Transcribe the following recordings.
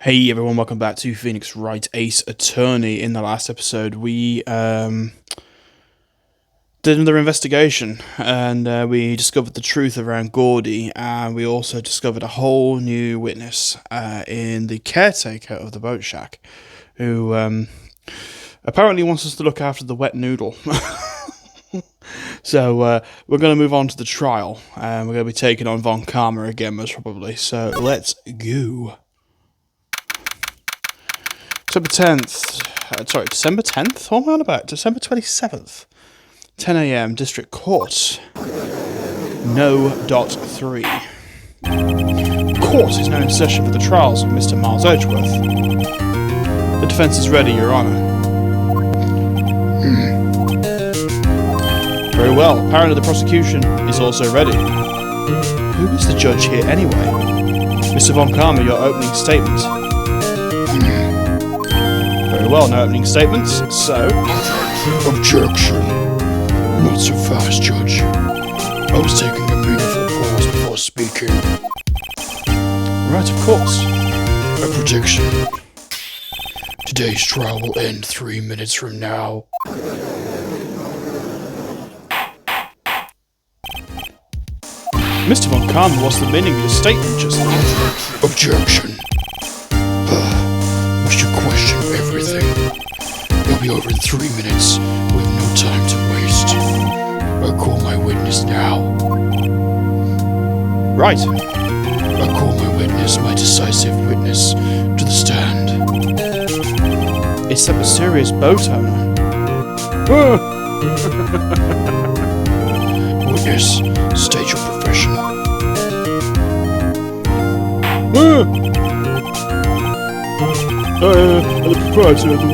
Hey everyone, welcome back to Phoenix Wright Ace Attorney. In the last episode, we did another investigation, and we discovered the truth around Gordy, and we also discovered a whole new witness in the caretaker of the boat shack, who apparently wants us to look after the wet noodle. So we're going to move on to the trial, and we're going to be taking on Von Karma again, most probably. So let's go. December 10th? What am I on about? December 27th. 10 a.m. District Court. No.3. Court is now in session for the trials of Mr. Miles Edgeworth. The defense is ready, Your Honor. Very well. Apparently the prosecution is also ready. Who is the judge here anyway? Mr. Von Karma, your opening statement. Very well, no opening statements, so... Objection. Not so fast, Judge. I was taking a meaningful pause before speaking. Right, of course. A prediction. Today's trial will end 3 minutes from now. Mr. Von Karma, what's the meaning of your statement just now? Objection. Must you question everything? It'll be over in 3 minutes. We have no time to waste. I call my witness now. Right. I call my witness, my decisive witness, to the stand. It's that mysterious boat owner. Witness, state your profession. I'm the proprietor of the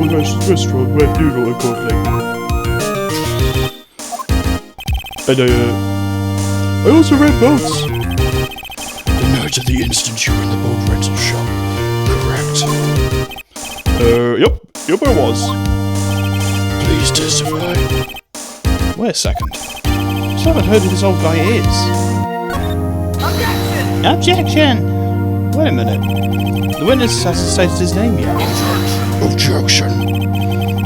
restaurant, Red Noodle and Cornflake. And I also rent boats. The night of the incident you were in the boat rental shop, correct? Yep, I was. Please testify. Wait a second. I haven't heard who this old guy is. Objection! Wait a minute. The witness hasn't stated his name yet. Objection.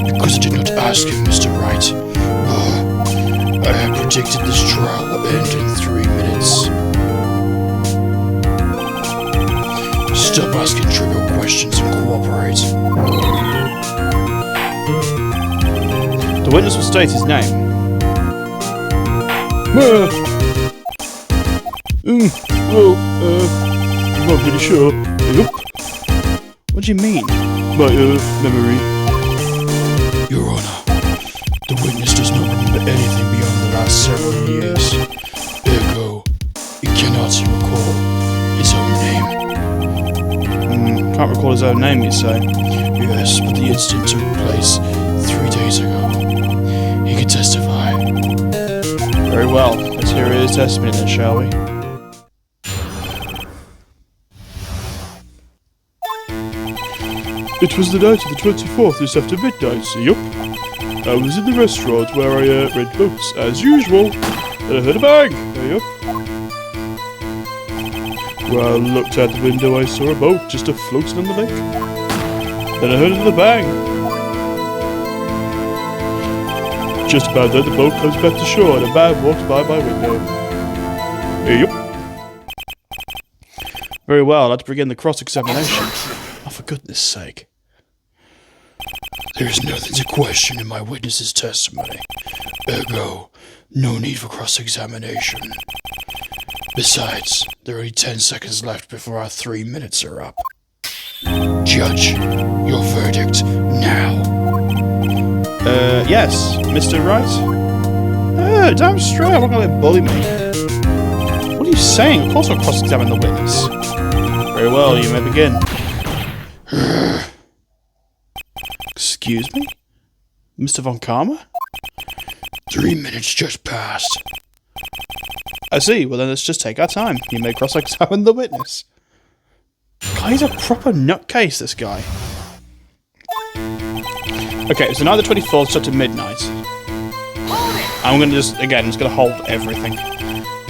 Because I did not ask him, Mr. Wright. I have predicted this trial will end in 3 minutes. Stop asking trivial questions and cooperate. The witness will state his name. I'm not really sure. Yep. What do you mean? My, memory. Your Honor, the witness does not remember anything beyond the last several years. Ergo, he cannot recall his own name. Can't recall his own name, you say? Yes, but the incident took place 3 days ago. He can testify. Very well. Let's hear his testimony then, shall we? It was the night of the 24th, just after midnight, yup. I was in the restaurant where I rent boats, as usual. And I heard a bang, yup. When I looked out the window, I saw a boat just floating on the lake. Then I heard another bang. Just about then, the boat comes back to shore, and a man walks by my window. Yup. Very well. Let's begin the cross-examination. Oh, for goodness sake. There is nothing to question in my witness's testimony. Ergo, no need for cross-examination. Besides, there are only 10 seconds left before our 3 minutes are up. Judge, your verdict now. Yes, Mr. Wright? Damn straight, I'm not going to let bully me. What are you saying? Of course I'll cross-examine the witness. Very well, you may begin. Excuse me? Mr. Von Karma? 3 minutes just passed. I see, well then let's just take our time. You may cross-examine the witness. God, he's a proper nutcase, this guy. Okay, so now the 24th, so to midnight. I'm gonna just gonna hold everything.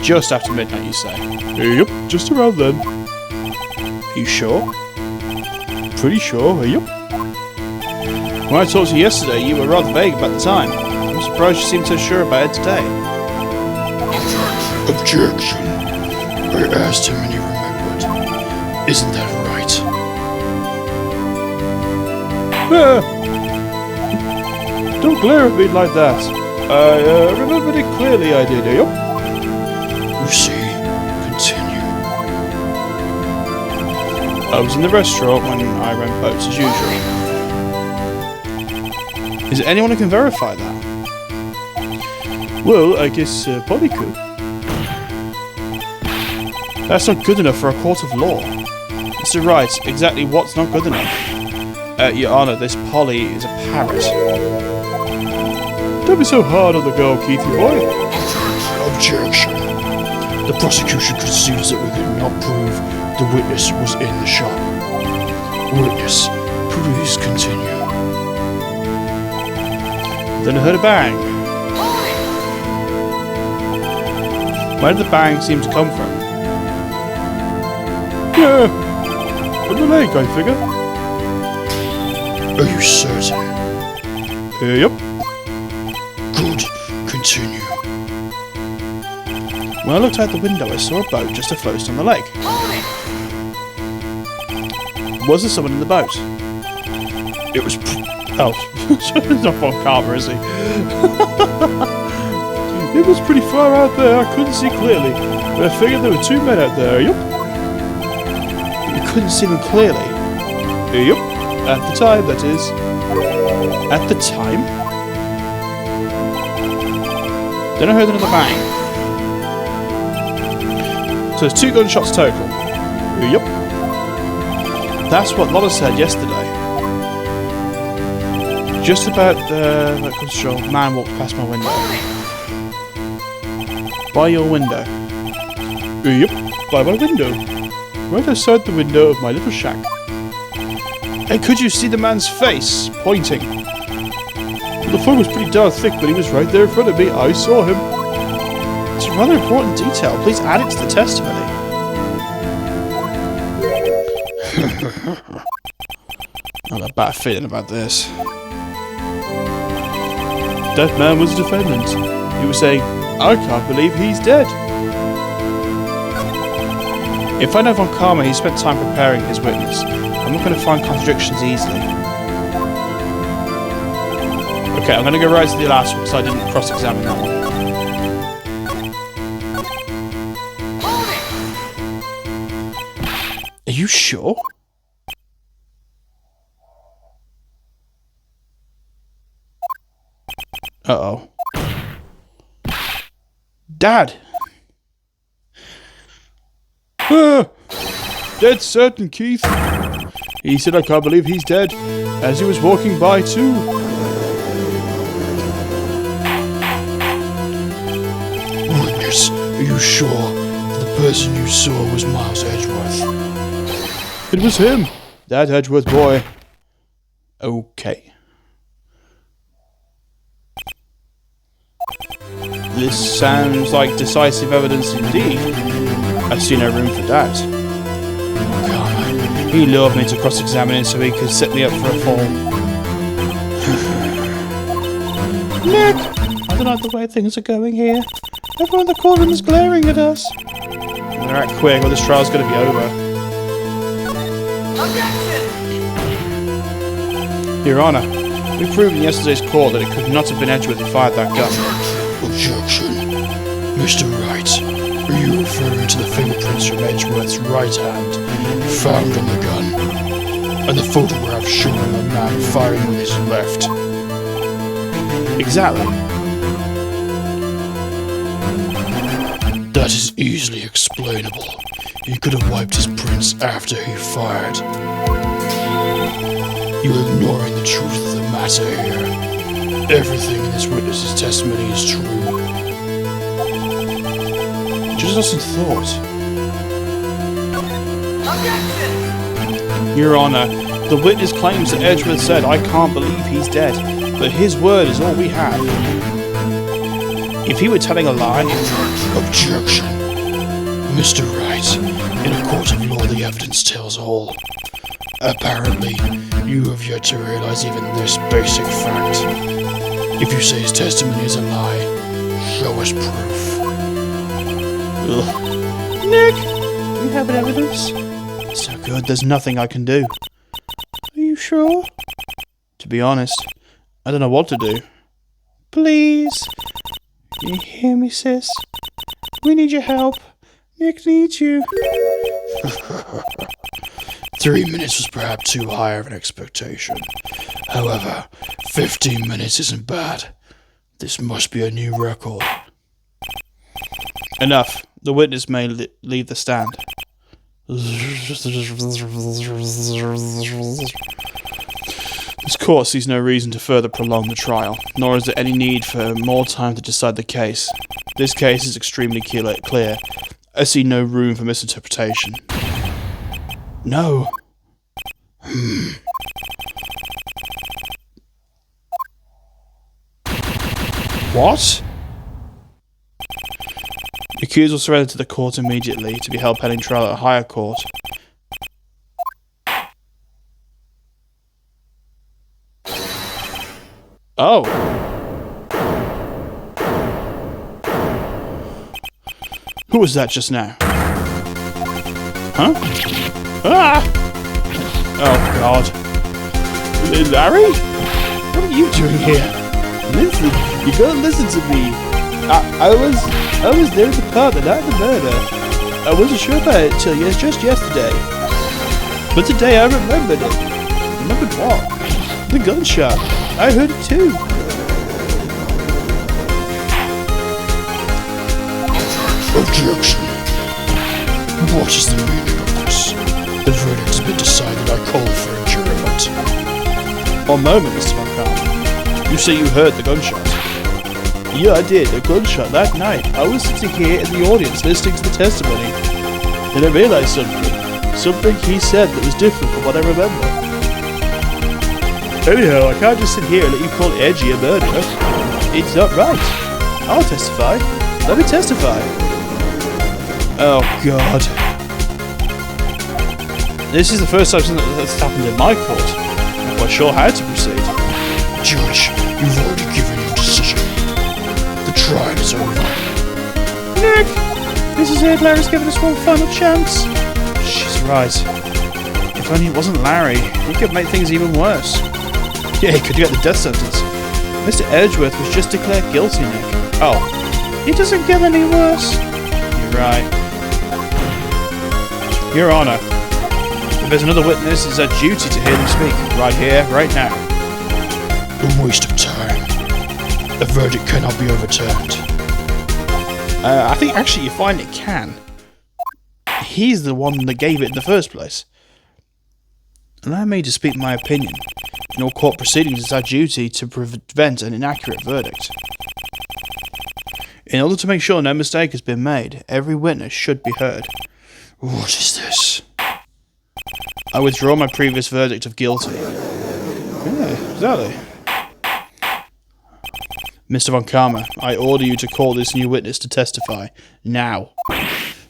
Just after midnight, you say? Yep, just around then. Are you sure? pretty sure, yup. When I talked to you yesterday, you were rather vague about the time. I'm surprised you seem so sure about it today. Objection. I asked him and he remembered. Isn't that right? Don't glare at me like that. I remembered it clearly, I did, yup. You see, continue. I was in the restaurant when I rent boats as usual. Is there anyone who can verify that? Well, I guess Polly could. That's not good enough for a court of law. Mr. Wright, exactly what's not good enough? Your Honour, this Polly is a parrot. Don't be so hard on the girl, Keithy boy. Objection. The prosecution concedes that we could not prove the witness was in the shop. Witness, please continue. Then I heard a bang. Where did the bang seem to come from? Yeah, from the lake, I figure. Are you certain? Yep. Good. Continue. When I looked out the window, I saw a boat just afloat on the lake. Was there someone in the boat? It was. Oh, he's not on camera, is he? It was pretty far out there, I couldn't see clearly. But I figured there were two men out there, yup. You couldn't see them clearly? Yup. At the time, that is. At the time? Then I heard another bang. So there's 2 gunshots total. Yup. That's what Lola said yesterday. Just about that control, man walked past my window. By your window. Yup. By my window. Right outside the window of my little shack. And could you see the man's face, pointing? The fog was pretty darn thick, but he was right there in front of me. I saw him. It's a rather important detail. Please add it to the testimony. I've got a bad feeling about this. That man was a defendant. He was saying, I can't believe he's dead. If I know Von Karma, he spent time preparing his witness. I'm not going to find contradictions easily. Okay, I'm going to go right to the last one because I didn't cross-examine that one. Are you sure? Uh-oh. Dad! Dead certain, Keith. He said I can't believe he's dead, as he was walking by too. Witness, are you sure that the person you saw was Miles Edgeworth? It was him, that Edgeworth boy. Okay. This sounds like decisive evidence indeed. I see no room for doubt. He lured me to cross-examine him so he could set me up for a fall. Nick! I don't like the way things are going here. Everyone in the courtroom is glaring at us. They're act quick or this trial's going to be over. Your Honour, we proved in yesterday's court that it could not have been Edgeworth who fired that gun. Objection. Mr. Wright, are you referring to the fingerprints from Edgeworth's right hand found on the gun, and the photograph showing a man firing with his left? Exactly. That is easily explainable. He could have wiped his prints after he fired. You're ignoring the truth of the matter here. Everything in this witness's testimony is true. Just lost in thought. Your Honour, the witness claims that Edgeworth said, I can't believe he's dead, but his word is all we have. If he were telling a lie... Objection. Mr. Wright, in a court of law the evidence tells all. Apparently, you have yet to realize even this basic fact. If you say his testimony is a lie, show us proof. Ugh. Nick, you have evidence? It's no good. There's nothing I can do. Are you sure? To be honest, I don't know what to do. Please. Can you hear me, sis? We need your help. Nick needs you. 3 minutes was perhaps too high of an expectation. However, 15 minutes isn't bad. This must be a new record. Enough. The witness may leave the stand. This court sees no reason to further prolong the trial, nor is there any need for more time to decide the case. This case is extremely clear. I see no room for misinterpretation. No. What? The accused will surrender to the court immediately to be held pending trial at a higher court. Oh. Who was that just now? Huh? Ah! Oh, God. Larry? What are you doing here? Listen, you gotta listen to me. I was there at the pub the night of the murder. I wasn't sure about it till just yesterday. But today I remembered it. Remembered what? The gunshot. I heard it too. Objection. What is the meaning of this? The verdict has been decided. I call for adjournment. One moment, Mr. Montcalm. You say you heard the gunshot? Yeah, I did. A gunshot that night. I was sitting here in the audience listening to the testimony. Then I realized something. Something he said that was different from what I remember. Anyhow, I can't just sit here and let you call Edgy a murderer. It's not right. I'll testify. Let me testify. Oh, God. This is the first time something that's happened in my court. I'm not quite sure how to proceed. Judge, you've already given your decision. The trial is over. Nick! Mrs. Adler has given us one final chance. She's right. If only it wasn't Larry, he could make things even worse. Yeah, he could get the death sentence. Mr. Edgeworth was just declared guilty, Nick. Oh. It doesn't get any worse. You're right. Your Honour, if there's another witness, it's our duty to hear them speak. Right here, right now. A waste of time. The verdict cannot be overturned. I think actually you find it can. He's the one that gave it in the first place. Allow me to speak my opinion. In all court proceedings, it's our duty to prevent an inaccurate verdict. In order to make sure no mistake has been made, every witness should be heard. What is this? I withdraw my previous verdict of guilty. Yeah, exactly. Mr. Von Karma, I order you to call this new witness to testify. Now.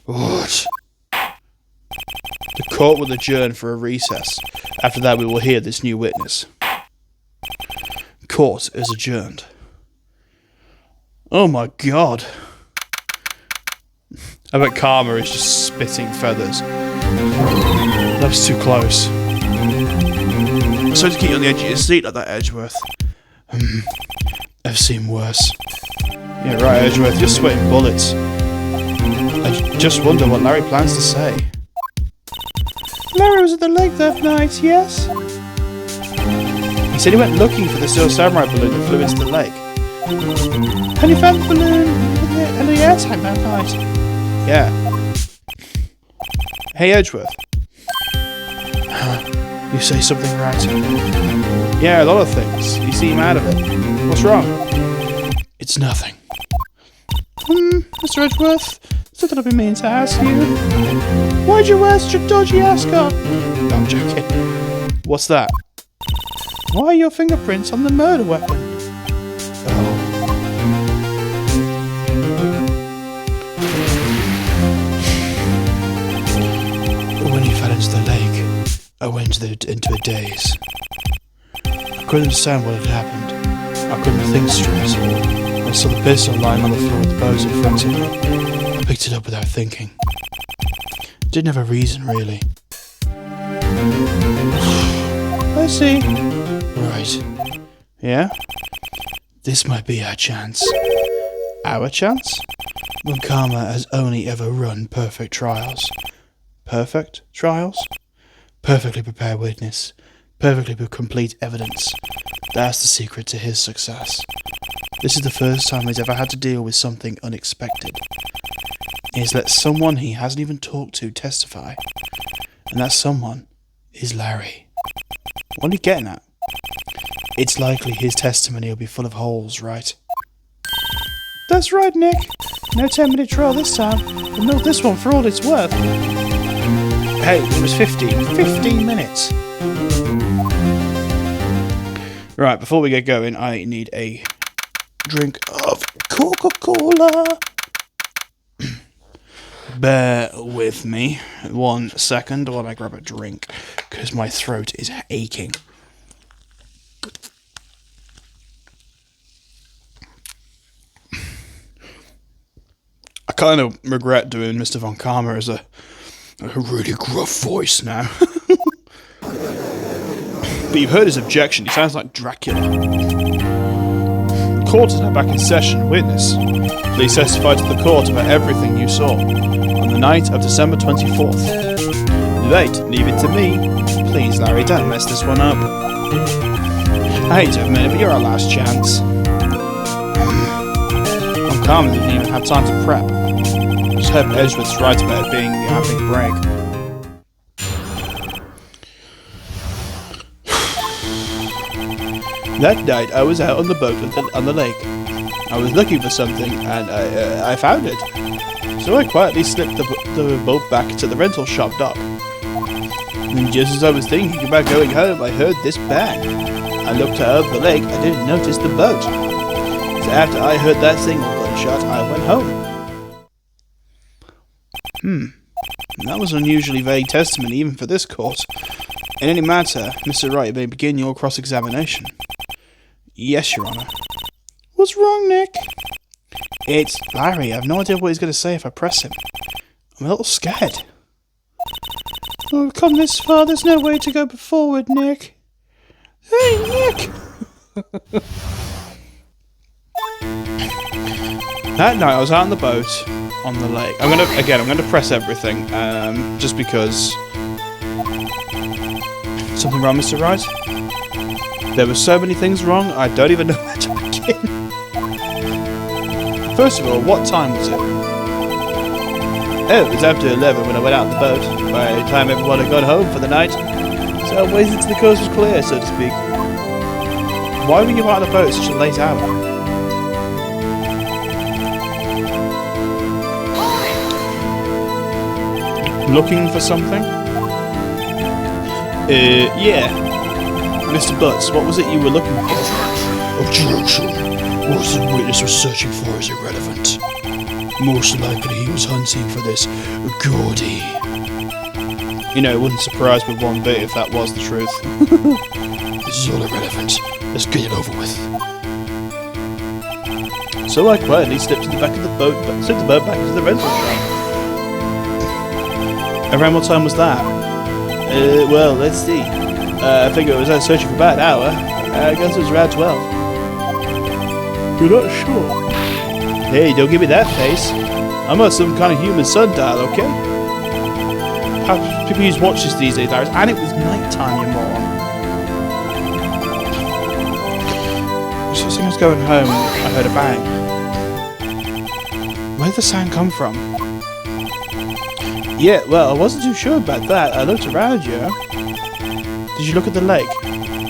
What? The court will adjourn for a recess. After that, we will hear this new witness. Court is adjourned. Oh my God. I bet Karma is just spitting feathers. That was too close. I'm sorry to keep you on the edge of your seat like that, Edgeworth. I've seen worse. Yeah, right, Edgeworth, you're sweating bullets. I just wonder what Larry plans to say. Larry was at the lake that night, yes? He said he went looking for the Steel Samurai balloon that flew into the lake. And he found the balloon in the air tank that night. Yeah. Hey, Edgeworth. You say something right. Yeah, a lot of things. You seem out of it. What's wrong? It's nothing. Mr. Edgeworth, something I've been meaning to ask you. Why'd you wear such a dodgy ascot? No, I'm joking. What's that? Why are your fingerprints on the murder weapon? Oh. When he fell into the lake, I went into a daze. I couldn't understand what had happened. I couldn't think straight. I saw the pistol lying on the floor of the boat in front of me. I picked it up without thinking. Didn't have a reason, really. I see. Right. Yeah? This might be our chance. Our chance? When Karma has only ever run perfect trials. Perfect trials? Perfectly prepared witness. Perfectly complete evidence. That's the secret to his success. This is the first time he's ever had to deal with something unexpected. He's let someone he hasn't even talked to testify. And that someone is Larry. What are you getting at? It's likely his testimony will be full of holes, right? That's right, Nick. No 10-minute trial this time. We'll milk this one for all it's worth. Hey, it was 15 minutes. Right, before we get going, I need a drink of Coca-Cola. Bear with me 1 second while I grab a drink, because my throat is aching. I kind of regret doing Mr. Von Karma as a really gruff voice now. But you've heard his objection. He sounds like Dracula. Court is now back in session. Witness, please testify to the court about everything you saw on the night of December 24th. Right, leave it to me. Please, Larry, don't mess this one up. I hate to admit it, but you're our last chance. Von Karma didn't even have time to prep. Just hope Edgeworth's right about it being a big break. That night, I was out on the boat on the lake. I was looking for something, and I found it. So I quietly slipped the boat back to the rental shop dock. And just as I was thinking about going home, I heard this bang. I looked out over the lake. I didn't notice the boat. So after I heard that single gunshot, I went home. That was unusually vague testimony even for this court. In any matter, Mr. Wright may begin your cross-examination. Yes, Your Honour. What's wrong, Nick? It's Larry. I have no idea what he's going to say if I press him. I'm a little scared. Oh, we've come this far. There's no way to go forward, Nick. Hey, Nick! That night, I was out on the boat on the lake. I'm gonna press everything, just because. Something wrong, Mr. Wright? There were so many things wrong, I don't even know where to begin. First of all, what time was it? Oh, it was after 11 when I went out on the boat, by the time everyone had gone home for the night. So I waited till the coast was clear, so to speak. Why were you out on the boat at such a late hour? Looking for something? Yeah. Mr. Butts, what was it you were looking for? Objection. What the witness was searching for is irrelevant. Most likely he was hunting for this Gordy. You know, it wouldn't surprise me one bit if that was the truth. This is all irrelevant. Let's get it over with. So I quietly slipped to the back of the boat, slipped the boat back into the rental shop. Around what time was that? Well, let's see. I figure I was out searching for about an hour. I guess it was around 12. You're not sure? Hey, don't give me that face. I'm not some kind of human sundial, okay? How people use watches these days, Iris, and it was nighttime, you moron. As I was going home, I heard a bang. Where did the sound come from? Yeah, well, I wasn't too sure about that. I looked around you. Did you look at the lake?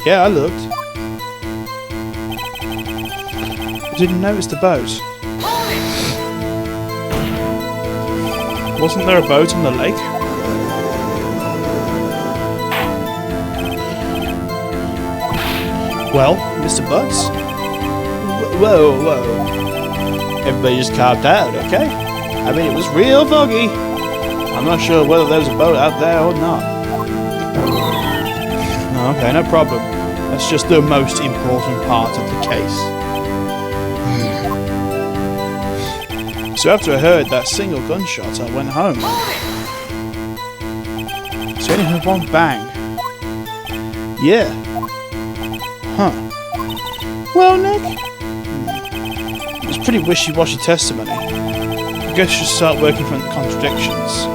Yeah, I looked. I didn't notice the boat. Wasn't there a boat on the lake? Well, Mr. Butts? Whoa. Everybody just calmed down, okay? I mean, it was real foggy. I'm not sure whether there was a boat out there or not. Okay, no problem. That's just the most important part of the case. So after I heard that single gunshot, I went home. So I only heard one bang. Yeah. Huh. Well, Nick, it was pretty wishy-washy testimony. I guess you should start working from the contradictions.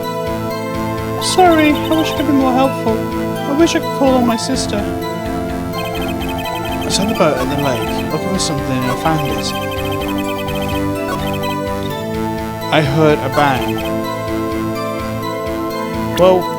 Sorry, I wish I could be more helpful. I wish I could call on my sister. I was on the boat at the lake, looking for something, and I found it. I heard a bang. Well,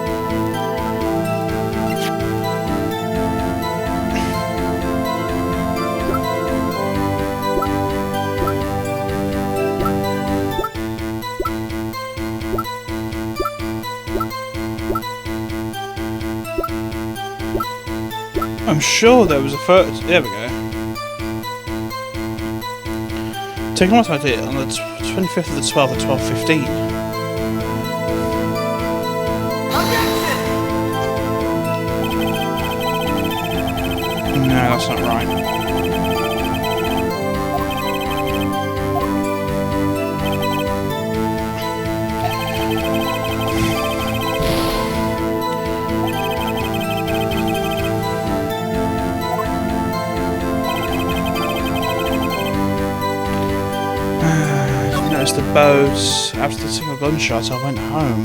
I'm sure there was a photo. There we go. Taken what I did on the 25th of the 12th at 12:15. No, that's not right. The boat. After the single gunshot, I went home.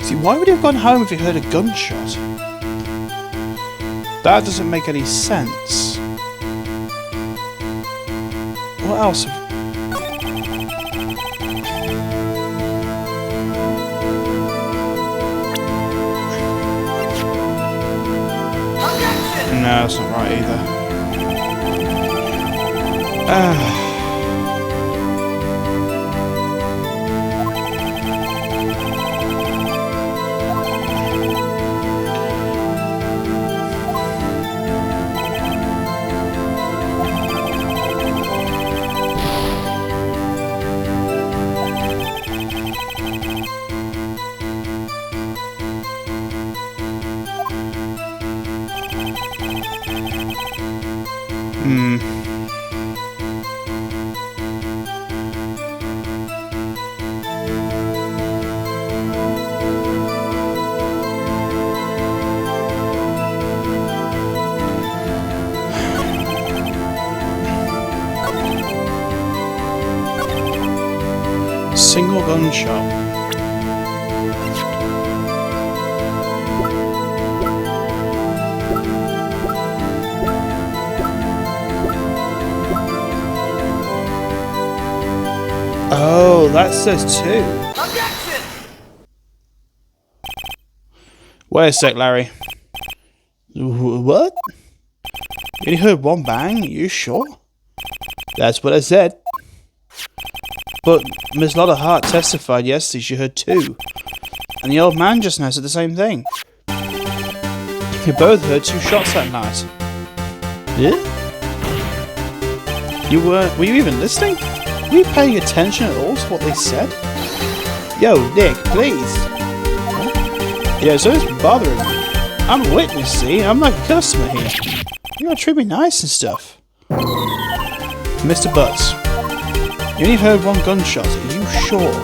See, why would he have gone home if he heard a gunshot? That doesn't make any sense. What else? No, that's not right either. Single gunshot. Oh, that says 2. Objection! Wait a sec, Larry. What? You only heard one bang? Are you sure? That's what I said. But Miss Lotta Hart testified yesterday she heard 2. And the old man just now said the same thing. You both heard 2 shots that night. Yeah? Were you even listening? Were you paying attention at all to what they said? Yo, Nick, please. Yeah, so it's bothering me. I'm a witness, see? I'm like a customer here. You gotta treat me nice and stuff. Mr. Butts. You only heard one gunshot, are you sure?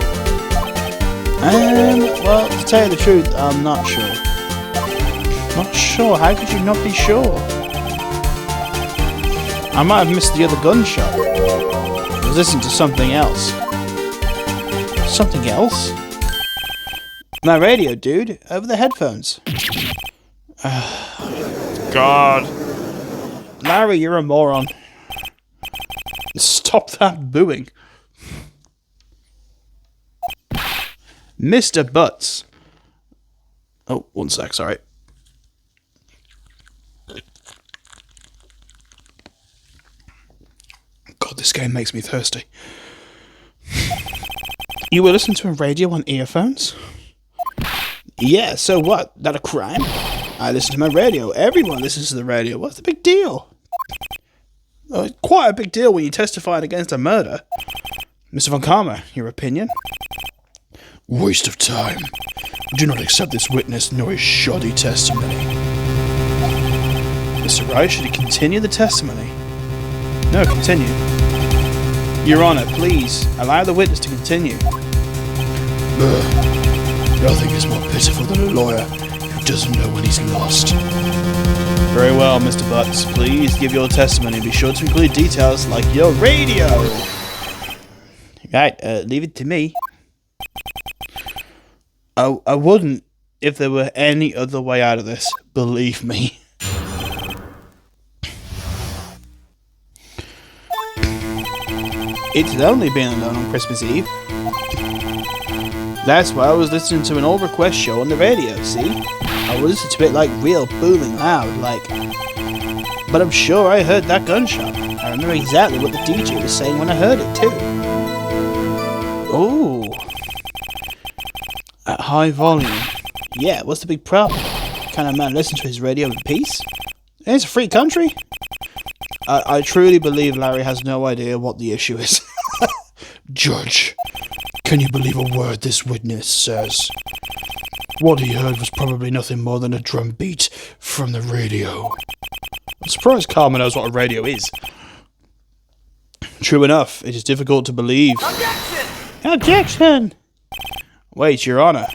Well, to tell you the truth, I'm not sure. Not sure? How could you not be sure? I might have missed the other gunshot. I was listening to something else. Something else? My radio, dude. Over the headphones. God. Larry, you're a moron. Stop that booing. Mr. Butts. Oh, one sec, sorry. God, this game makes me thirsty. You were listening to a radio on earphones? Yeah, so what? That a crime? I listen to my radio. Everyone listens to the radio. What's the big deal? Quite a big deal when you testified against a murder. Mr. Von Karma, your opinion? Waste of time. Do not accept this witness nor his shoddy testimony. Mr. Wright, should he continue the testimony? No, continue. Your Honor, please, allow the witness to continue. Nothing is more pitiful than a lawyer who doesn't know when he's lost. Very well, Mr. Butts. Please give your testimony and be sure to include details like your radio. Right, leave it to me. I wouldn't if there were any other way out of this, believe me. It's lonely being alone on Christmas Eve. That's why I was listening to an old request show on the radio, see? I was listening to it like real booming loud, like... But I'm sure I heard that gunshot. I remember exactly what the DJ was saying when I heard it, too. Oh. At high volume. Yeah, what's the big problem? Can a man listen to his radio in peace? It's a free country. I truly believe Larry has no idea what the issue is. Judge, can you believe a word this witness says? What he heard was probably nothing more than a drum beat from the radio. I'm surprised Karma knows what a radio is. True enough, it is difficult to believe. Objection! Objection! Wait, Your Honor.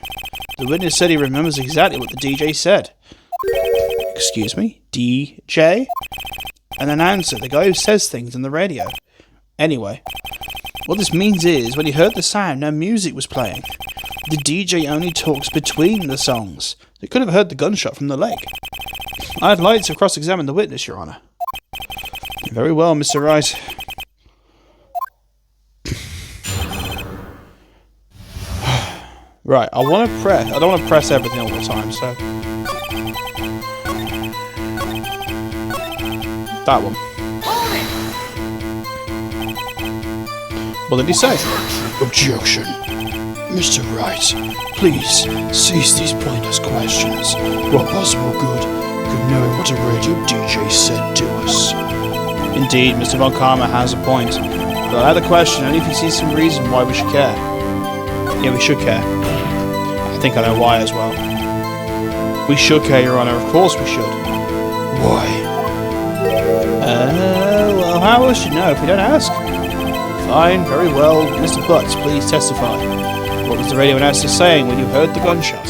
The witness said he remembers exactly what the DJ said. Excuse me? DJ? An announcer, the guy who says things on the radio. Anyway, what this means is, when he heard the sound, no music was playing. The DJ only talks between the songs. They could have heard the gunshot from the lake. I'd like to cross-examine the witness, Your Honor. Very well, Mr. Wright. Right, I don't want to press everything all the time, so... That one. What did he say? Objection. Mr. Wright, please cease these pointless questions. What possible good could knowing what a radio DJ said to us? Indeed, Mr. Von Karma has a point. But I'll add the question only if you see some reason why we should care. Yeah, we should care. I think I know why as well. We should care, Your Honor. Of course we should. Why? Well, how else should you know if we don't ask? Fine, very well. Mr. Butts, please testify. What was the radio announcer saying when you heard the gunshot?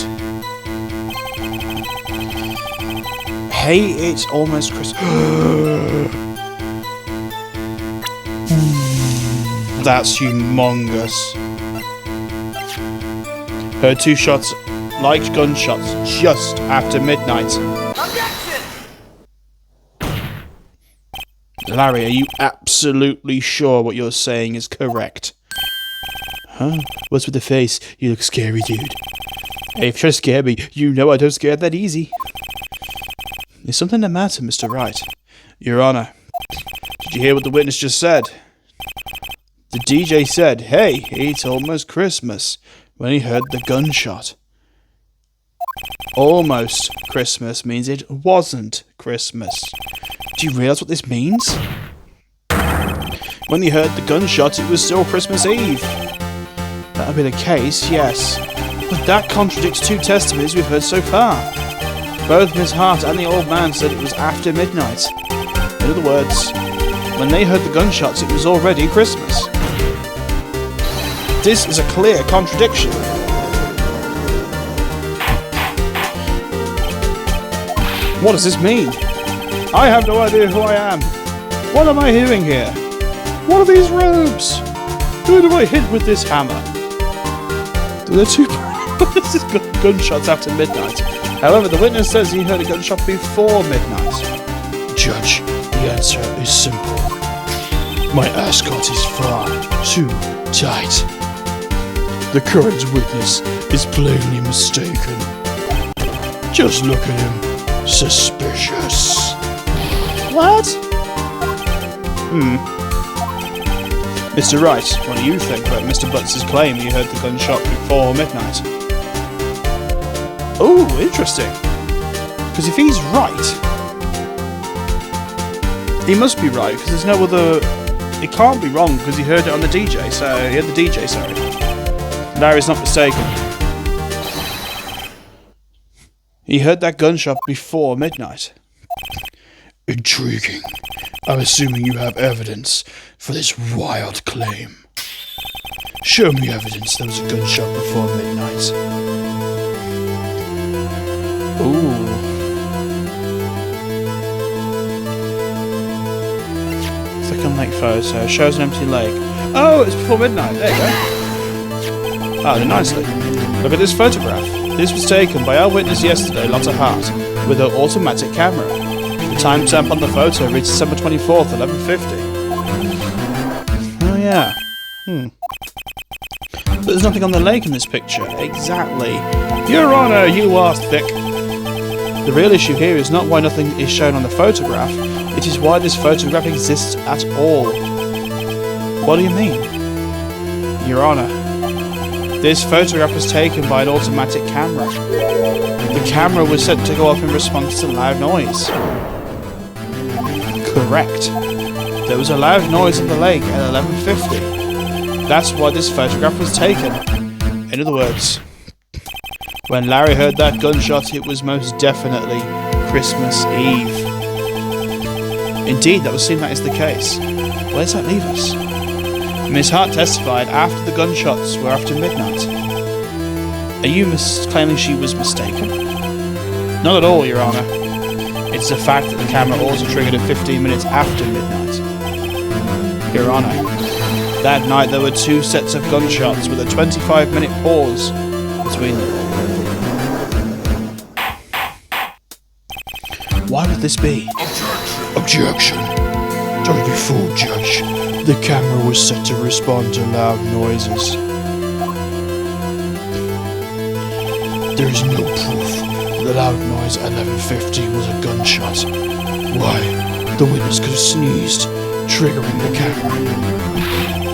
Hey, it's almost Christmas. That's humongous. Heard two shots, like gunshots, just after midnight. Objection! Larry, are you absolutely sure what you're saying is correct? Huh? What's with the face? You look scary, dude. Hey, if you're trying to scare me, you know I don't scare that easy. Is something the matter, Mr. Wright? Your Honor, did you hear what the witness just said? The DJ said, hey, it's almost Christmas, when he heard the gunshot. Almost Christmas means it wasn't Christmas. Do you realise what this means? When he heard the gunshot, it was still Christmas Eve. That would be the case, yes. But that contradicts two testimonies we've heard so far. Both Miss Hart and the old man said it was after midnight. In other words, when they heard the gunshots, it was already Christmas. This is a clear contradiction. What does this mean? I have no idea who I am. What am I hearing here? What are these robes? Who do I hit with this hammer? There are two gunshots after midnight. However, the witness says he heard a gunshot before midnight. Judge, the answer is simple. My ascot is far too tight. The current witness is plainly mistaken. Just look at him. Suspicious. What? Mr. Wright, what do you think about Mr. Butts' claim he heard the gunshot before midnight? Oh, interesting. Because if he's right, he must be right, because there's no other... It can't be wrong, because he heard it on the DJ, so... He had the DJ, sorry. Larry's not mistaken. He heard that gunshot before midnight. Intriguing. I'm assuming you have evidence for this wild claim. Show me evidence there was a gunshot before midnight. Ooh. Second lake photo shows an empty lake. Oh, it's before midnight. There you go. Oh, nicely. Look at this photograph. This was taken by our witness yesterday, Lotta Hart, with her automatic camera. The timestamp on the photo reads December 24th, 11:50. Oh yeah. But there's nothing on the lake in this picture. Exactly. Your Honor, you are thick. The real issue here is not why nothing is shown on the photograph, it is why this photograph exists at all. What do you mean? Your Honor, this photograph was taken by an automatic camera. The camera was set to go off in response to loud noise. Correct. There was a loud noise in the lake at 11:50. That's why this photograph was taken. In other words, when Larry heard that gunshot, it was most definitely Christmas Eve. Indeed, that would seem that is the case. Where does that leave us? Miss Hart testified after the gunshots were after midnight. Are you claiming she was mistaken? Not at all, Your Honor. It's the fact that the camera also triggered at 15 minutes after midnight. Your Honor, that night there were two sets of gunshots with a 25-minute pause between them. Why would this be? Objection. Don't be fooled, Judge. The camera was set to respond to loud noises. There is no proof the loud noise at 11:50 was a gunshot. Why? The witness could have sneezed, triggering the camera.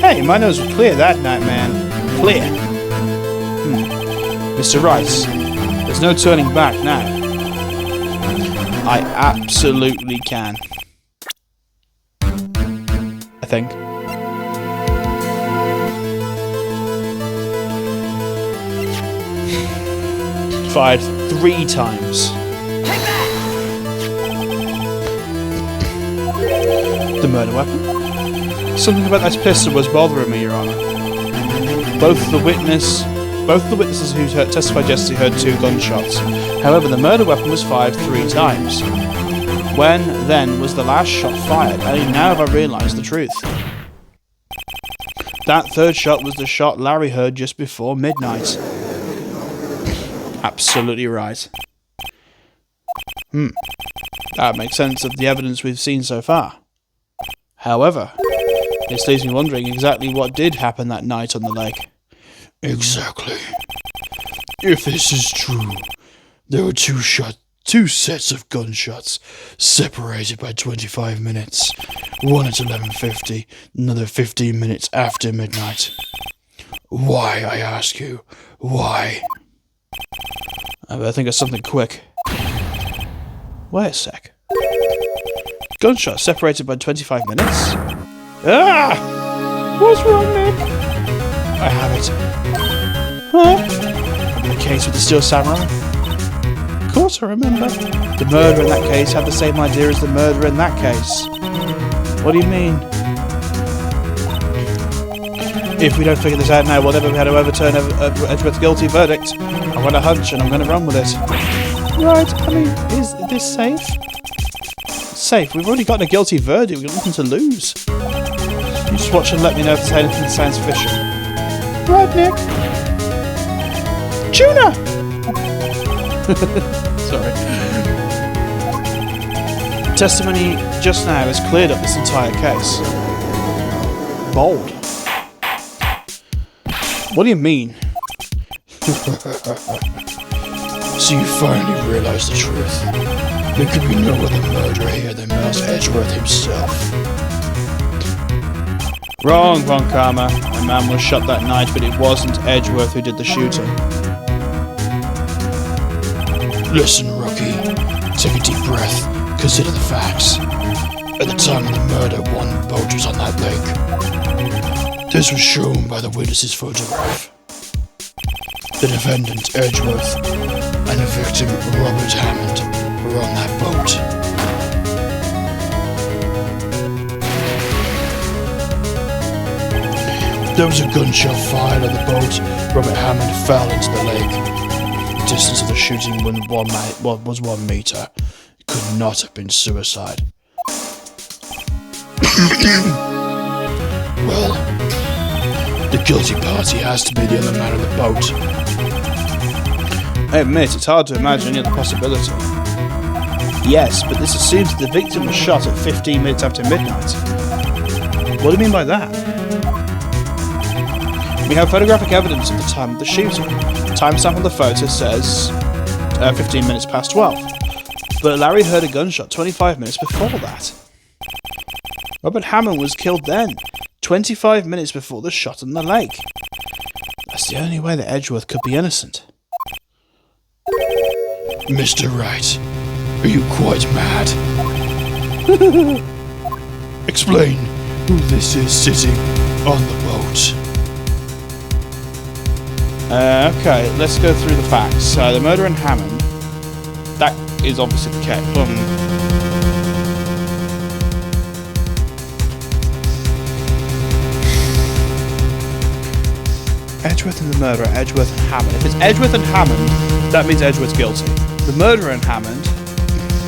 Hey, my nose was clear that night, man. Clear. Mr. Rice, there's no turning back now. I absolutely can. I think. Fired 3 times. The murder weapon? Something about that pistol was bothering me, Your Honor. Both the witnesses who testified yesterday heard 2 gunshots. However, the murder weapon was fired 3 times. When, then, was the last shot fired? Only now have I realised the truth. That 3rd shot was the shot Larry heard just before midnight. Absolutely right. That makes sense of the evidence we've seen so far. However, this leaves me wondering exactly what did happen that night on the lake. Exactly. If this is true, there were 2 sets of gunshots, separated by 25 minutes. One at 11:50, another 15 minutes after midnight. Why, I ask you? Why? I think of something quick. Wait a sec. Gunshot separated by 25 minutes? Ah! What's wrong, Nick? I have it. Huh? The case with the Steel Samurai? Of course I remember. The murderer in that case had the same idea as the murderer in that case. What do you mean? If we don't figure this out now, we'll never be able to overturn Edgeworth's guilty verdict. I've got a hunch and I'm going to run with it. Right, I mean, is this safe? Safe? We've already gotten a guilty verdict, we've got nothing to lose. You just watch and let me know if there's anything that sounds fishy. Right, Nick? Tuna! Sorry. Testimony just now has cleared up this entire case. Bold. What do you mean? So you finally realised the truth. There could be no other murderer here than Miles Edgeworth himself. Wrong, Von Karma. A man was shot that night, but it wasn't Edgeworth who did the shooting. Listen, rookie. Take a deep breath. Consider the facts. At the time of the murder, 1 boat was on that lake. This was shown by the witness's photograph. The defendant, Edgeworth, and the victim, Robert Hammond, were on that boat. There was a gunshot fired at the boat. Robert Hammond fell into the lake. The distance of the shooting was 1 meter. It could not have been suicide. Well, the guilty party has to be the other man on the boat. I admit, it's hard to imagine any other possibility. Yes, but this assumes that the victim was shot at 15 minutes after midnight. What do you mean by that? We have photographic evidence of the time of the shooting. The timestamp on the photo says 15 minutes past 12. But Larry heard a gunshot 25 minutes before that. Robert Hammond was killed then, 25 minutes before the shot in the lake. That's the only way that Edgeworth could be innocent. Mr. Wright, are you quite mad? Explain who this is sitting on the boat. Okay, let's go through the facts. The murder in Hammond, that is obviously the case. Edgeworth and the murderer, Edgeworth and Hammond. If it's Edgeworth and Hammond, that means Edgeworth's guilty. The murderer and Hammond,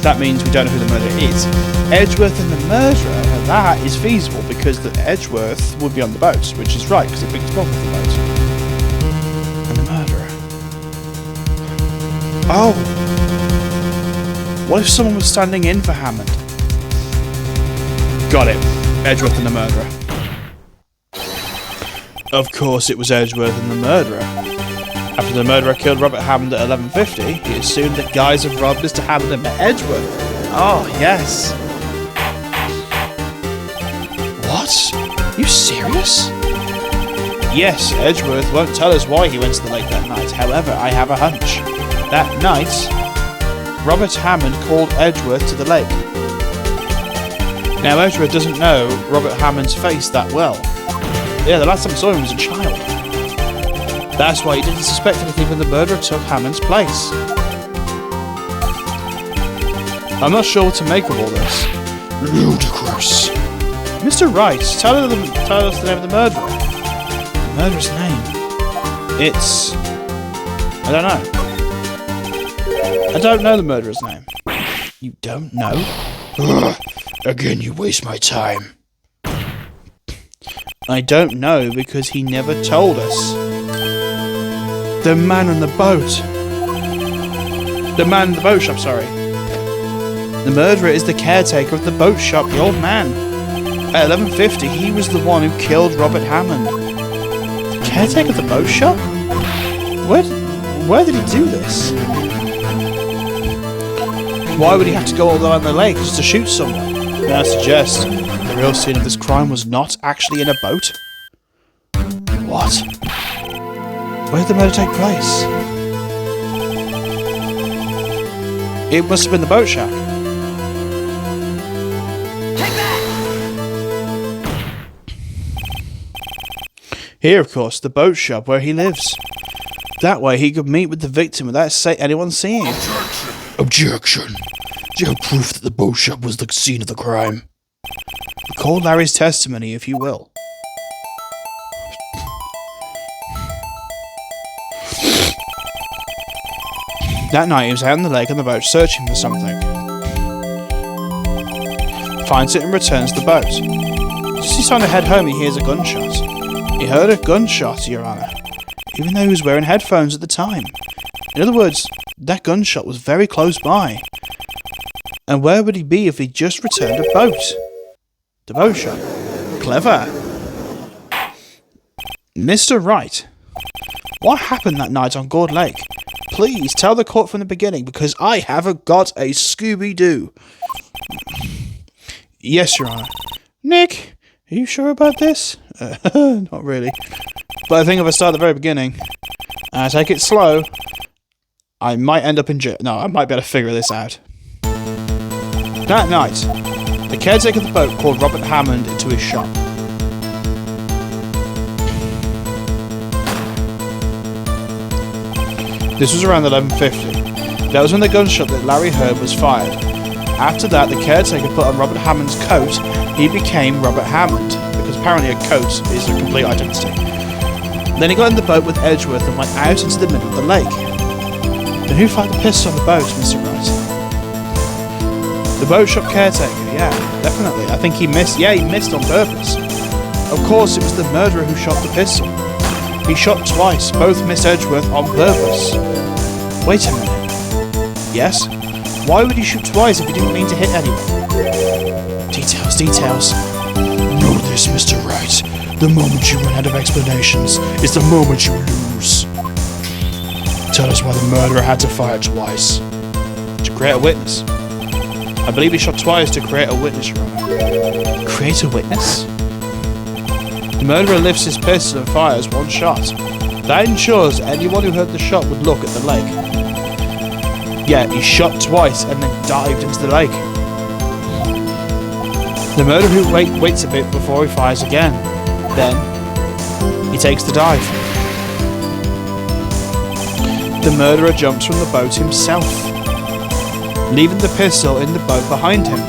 that means we don't know who the murderer is. Edgeworth and the murderer, that is feasible because the Edgeworth would be on the boat, which is right because he picked him up with the boat. And the murderer. Oh! What if someone was standing in for Hammond? Got it. Edgeworth and the murderer. Of course it was Edgeworth and the murderer. After the murderer killed Robert Hammond at 11:50, he assumed that guys have robbed Mr. Hammond and Edgeworth. Oh, yes. What? You serious? Yes, Edgeworth won't tell us why he went to the lake that night. However, I have a hunch. That night, Robert Hammond called Edgeworth to the lake. Now, Edgeworth doesn't know Robert Hammond's face that well. Yeah, the last time I saw him was a child. That's why he didn't suspect anything when the murderer took Hammond's place. I'm not sure what to make of all this. Ludicrous. Mr. Wright, tell us the name of the murderer. The murderer's name? It's... I don't know. I don't know the murderer's name. You don't know? Ugh, again, you waste my time. I don't know because he never told us. The man on the boat. The man in the boat shop, sorry. The murderer is the caretaker of the boat shop, the old man. At 11:50, he was the one who killed Robert Hammond. The caretaker of the boat shop? Where did he do this? Why would he have to go all the way on the lake just to shoot someone? May I suggest the real scene of this crime was not actually in a boat? What? Where did the murder take place? It must have been the boat shack. Here, of course, the boat shop where he lives. That way he could meet with the victim without anyone seeing him. Objection. Do you have proof that the boat shop was the scene of the crime? Record Larry's testimony, if you will. That night he was out on the lake on the boat searching for something. Finds it and returns the boat. Just as he's trying to head home, he hears a gunshot. He heard a gunshot, Your Honour, even though he was wearing headphones at the time. In other words, that gunshot was very close by. And where would he be if he just returned a boat? The boat shop. Clever. Mr. Wright, what happened that night on Gord Lake? Please tell the court from the beginning, because I haven't got a Scooby-Doo. Yes, Your Honour. Nick, are you sure about this? Not really. But I think if I start at the very beginning, and I take it slow, I might end up in jail. No, I might be able to figure this out. That night, the caretaker of the boat called Robert Hammond into his shop. This was around 11:50. That was when the gunshot that Larry heard was fired. After that, the caretaker put on Robert Hammond's coat. He became Robert Hammond. because apparently a coat is a complete identity. Then he got in the boat with Edgeworth and went out into the middle of the lake. Then who fired the pistol on the boat, Mr. Wright? The boat shop caretaker, yeah, definitely. I think he missed. Yeah, he missed on purpose. Of course, it was the murderer who shot the pistol. He shot twice, both missed Edgeworth on purpose. Wait a minute. Yes? Why would he shoot twice if he didn't mean to hit anyone? Details. Know this, Mr. Wright. The moment you run out of explanations is the moment you lose. Tell us why the murderer had to fire twice. To create a witness. I believe he shot twice to create a witness, Your Honor. Create a witness? The murderer lifts his pistol and fires one shot. That ensures anyone who heard the shot would look at the lake. Yeah, he shot twice and then dived into the lake. The murderer who waits a bit before he fires again. Then, he takes the dive. The murderer jumps from the boat himself, leaving the pistol in the boat behind him.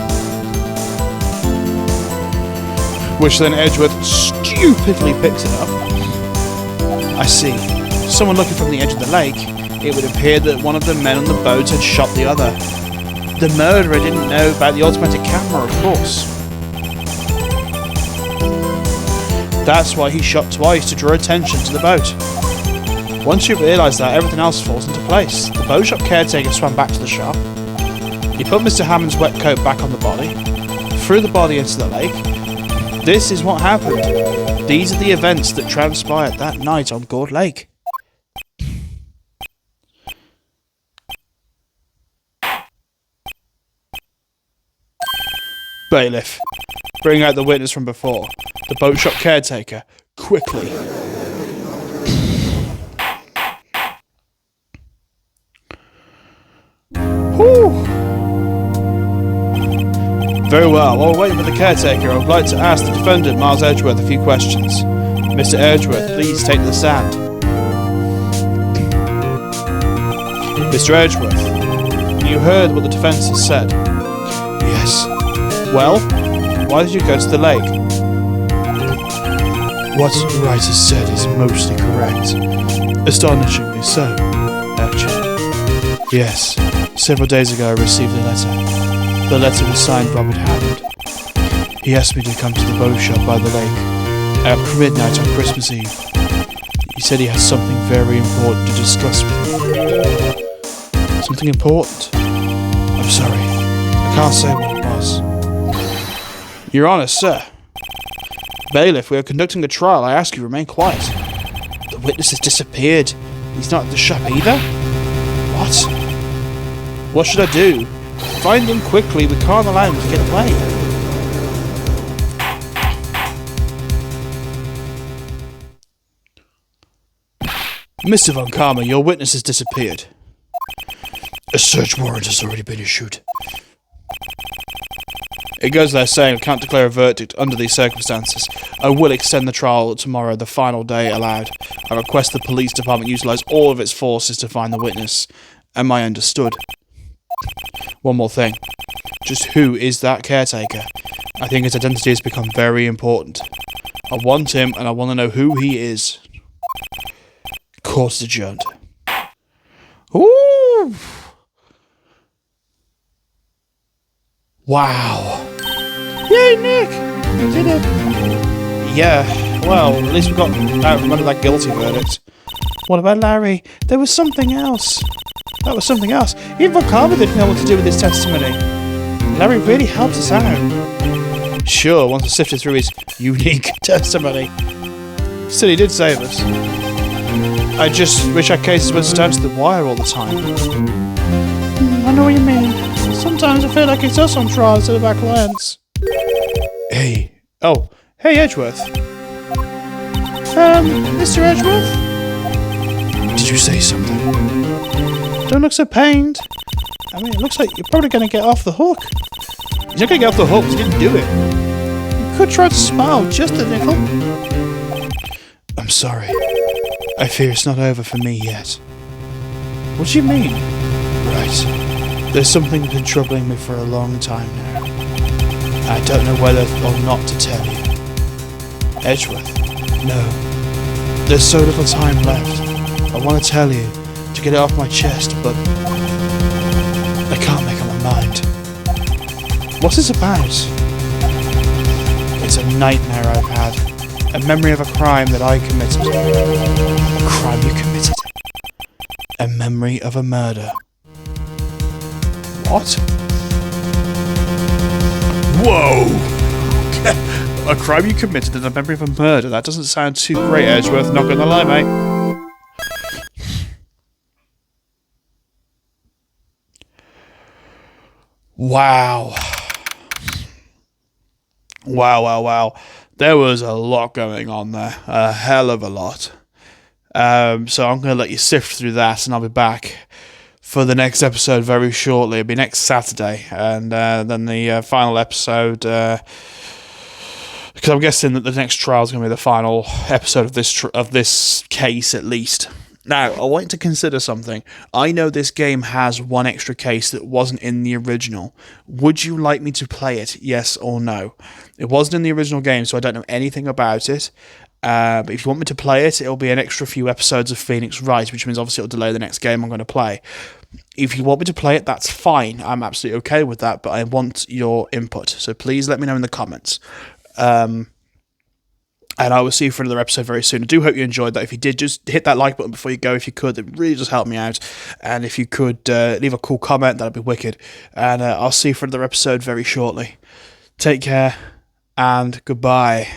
Which then Edgeworth stupidly picks it up. I see. Someone looking from the edge of the lake, it would appear that one of the men on the boat had shot the other. The murderer didn't know about the automatic camera, of course. That's why he shot twice, to draw attention to the boat. Once you realise that, everything else falls into place. The boat shop caretaker swam back to the shop. He put Mr. Hammond's wet coat back on the body, threw the body into the lake. This is what happened. These are the events that transpired that night on Gourd Lake. Bailiff, bring out the witness from before. The boat shop caretaker, quickly. Whew. Very well, while we're waiting for the caretaker, I would like to ask the defendant, Miles Edgeworth, a few questions. Mr. Edgeworth, please take the stand. Mr. Edgeworth, you heard what the defence has said? Yes. Well, why did you go to the lake? What Wright has said is mostly correct. Astonishingly so, actually. Yes. Several days ago I received a letter. The letter was signed Robert Hammond. He asked me to come to the boat shop by the lake at midnight on Christmas Eve. He said he had something very important to discuss with me. Something important? I'm sorry. I can't say what it was. Your Honour, sir. Bailiff, we are conducting a trial. I ask you remain quiet. The witness has disappeared. He's not at the shop either? What? What should I do? Find him quickly. We can't allow him to get away. Mr. Von Karma, your witness has disappeared. A search warrant has already been issued. It goes without saying I can't declare a verdict under these circumstances. I will extend the trial tomorrow, the final day allowed. I request the police department utilise all of its forces to find the witness. Am I understood? One more thing. Just who is that caretaker? I think his identity has become very important. I want him and I want to know who he is. Court is adjourned. Ooh! Wow. Yay, Nick! You did it! Yeah, well, at least we got out from under that guilty verdict. What about Larry? There was something else. That was something else. Even Von Carver didn't know what to do with his testimony. Larry really helped us out. Sure, once I sifted through his unique testimony. Still, he did save us. I just wish our cases weren't stabbed to the wire all the time. I know what you mean. Sometimes I feel like it's us on trial instead of our clients. Hey. Oh, hey Edgeworth. Mr. Edgeworth? Did you say something? Don't look so pained. I mean, it looks like you're probably going to get off the hook. He's not going to get off the hook because he didn't do it. You could try to smile just a little. I'm sorry. I fear it's not over for me yet. What do you mean? Right. There's something that's been troubling me for a long time now. I don't know whether or not to tell you. Edgeworth, no. There's so little time left. I want to tell you, to get it off my chest, but I can't make up my mind. What's this about? It's a nightmare I've had. A memory of a crime that I committed. A crime you committed? A memory of a murder. What? Whoa! A crime you committed and a memory of a murder? That doesn't sound too great, Edgeworth, not gonna lie, mate. Wow. Wow. There was a lot going on there. A hell of a lot. So I'm going to let you sift through that, and I'll be back for the next episode very shortly. It'll be next Saturday, and then the final episode, because I'm guessing that the next trial is going to be the final episode of this case, at least. Now, I want you to consider something. I know this game has one extra case that wasn't in the original. Would you like me to play it, yes or no? It wasn't in the original game, so I don't know anything about it. But if you want me to play it, it'll be an extra few episodes of Phoenix Wright, which means obviously it'll delay the next game I'm going to play. If you want me to play it, that's fine. I'm absolutely okay with that, but I want your input. So please let me know in the comments. And I will see you for another episode very soon. I do hope you enjoyed that. If you did, just hit that like button before you go if you could. It really does help me out. And if you could leave a cool comment, that'd be wicked. And I'll see you for another episode very shortly. Take care and goodbye.